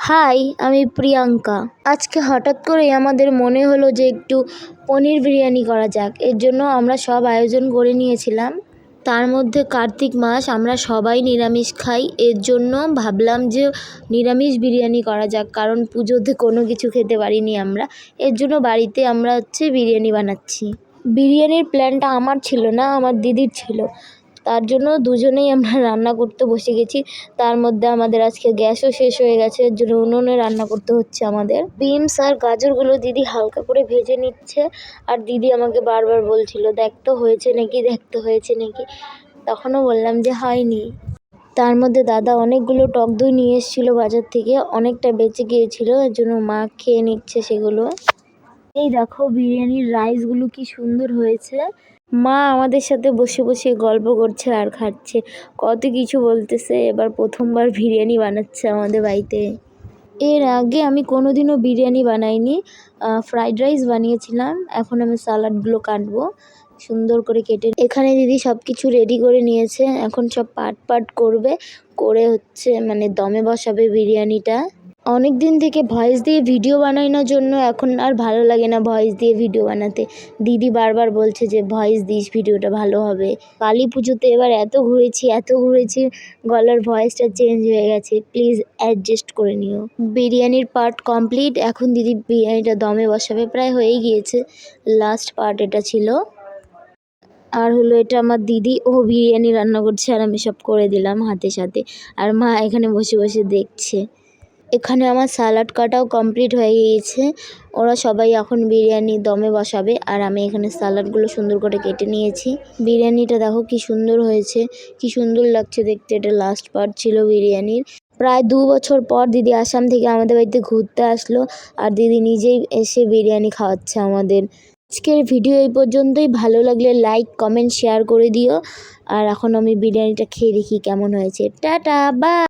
High, আমি প্রিয়াঙ্কা। আজকে হঠাৎ করেই আমাদের মনে হলো যে একটু পনির বিরিয়ানি করা যাক। এর জন্য আমরা সব আয়োজন করে নিয়েছিলাম। তার মধ্যে কার্তিক মাস, আমরা সবাই নিরামিষ খাই। এর জন্য ভাবলাম যে নিরামিষ বিরিয়ানি করা যাক, কারণ পুজোতে কোনো কিছু খেতে পারিনি আমরা। এর জন্য বাড়িতে আমরা বিরিয়ানি বানাচ্ছি। বিরিয়ানির প্ল্যানটা আমার ছিল না, আমার দিদির ছিল। তার জন্য দুজনেই আমরা রান্না করতে বসে গেছি। তার মধ্যে আমাদের আজকে গ্যাসও শেষ হয়ে গেছে, এর জন্য উনুনে রান্না করতে হচ্ছে আমাদের। বিনস আর গাজরগুলো দিদি হালকা করে ভেজে নিচ্ছে, আর দিদি আমাকে বারবার বলছিল দেখতে হয়েছে নাকি, দেখতে হয়েছে নাকি। তখনও বললাম যে হয়নি। তার মধ্যে দাদা অনেকগুলো টক দই নিয়ে এসেছিলো বাজার থেকে, অনেকটা বেঁচে গিয়েছিল, এর জন্য মা খেয়ে নিচ্ছে সেগুলো। এই দেখো বিরিয়ানির রাইসগুলো কি সুন্দর হয়েছে। মা আমাদের সাথে বসে বসে গল্প করছে আর খাচ্ছে, কত কিছু বলতেছে। এবার প্রথমবার বিরিয়ানি বানাচ্ছে আমাদের বাড়িতে। এর আগে আমি কোনোদিনও বিরিয়ানি বানাইনি, ফ্রাইড রাইস বানিয়েছিলাম। এখন আমি সালাডগুলো কাটবো সুন্দর করে কেটে। এখানে দিদি সব কিছু রেডি করে নিয়েছে, এখন সব পাট করবে, করে মানে দমে বসাবে বিরিয়ানিটা। অনেক দিন থেকে ভয়েস দিয়ে ভিডিও বানাই না জন্য এখন আর ভালো লাগে না ভয়েস দিয়ে ভিডিও বানাতে। দিদি বারবার বলছে যে ভয়েস দিস, ভিডিওটা ভালো হবে। কালী পুজোতে এবার এত ঘুরেছি গলার ভয়েসটা চেঞ্জ হয়ে গেছে, প্লিজ অ্যাডজাস্ট করে নিও। বিরিয়ানির পার্ট কমপ্লিট, এখন দিদি বিরিয়ানিটা দমে বসাবে, প্রায় হয়েই গিয়েছে। লাস্ট পার্ট এটা ছিল। আর হলো এটা আমার দিদি, ও বিরিয়ানি রান্না করছে আর আমি সব করে দিলাম হাতে সাথে। আর মা এখানে বসে বসে দেখছে। এখানে আমার সালাড কাটাও কমপ্লিট হয়ে গিয়েছে। ওরা সবাই এখন বিরিয়ানি দমে বসাবে, আর আমি এখানে সালাডগুলো সুন্দর করে কেটে নিয়েছি। বিরিয়ানিটা দেখো কি সুন্দর হয়েছে, কি সুন্দর লাগছে দেখতে। এটা লাস্ট পার্ট ছিল বিরিয়ানির। প্রায় 2 বছর পর দিদি আসাম থেকে আমাদের বাড়িতে ঘুরতে আসলো, আর দিদি নিজেই এসে বিরিয়ানি খাওয়াচ্ছে আমাদের। আজকের ভিডিও এই পর্যন্তই। ভালো লাগলে লাইক, কমেন্ট, শেয়ার করে দিও। আর এখন আমি বিরিয়ানিটা খেয়ে দেখি কেমন হয়েছে। Tata, by.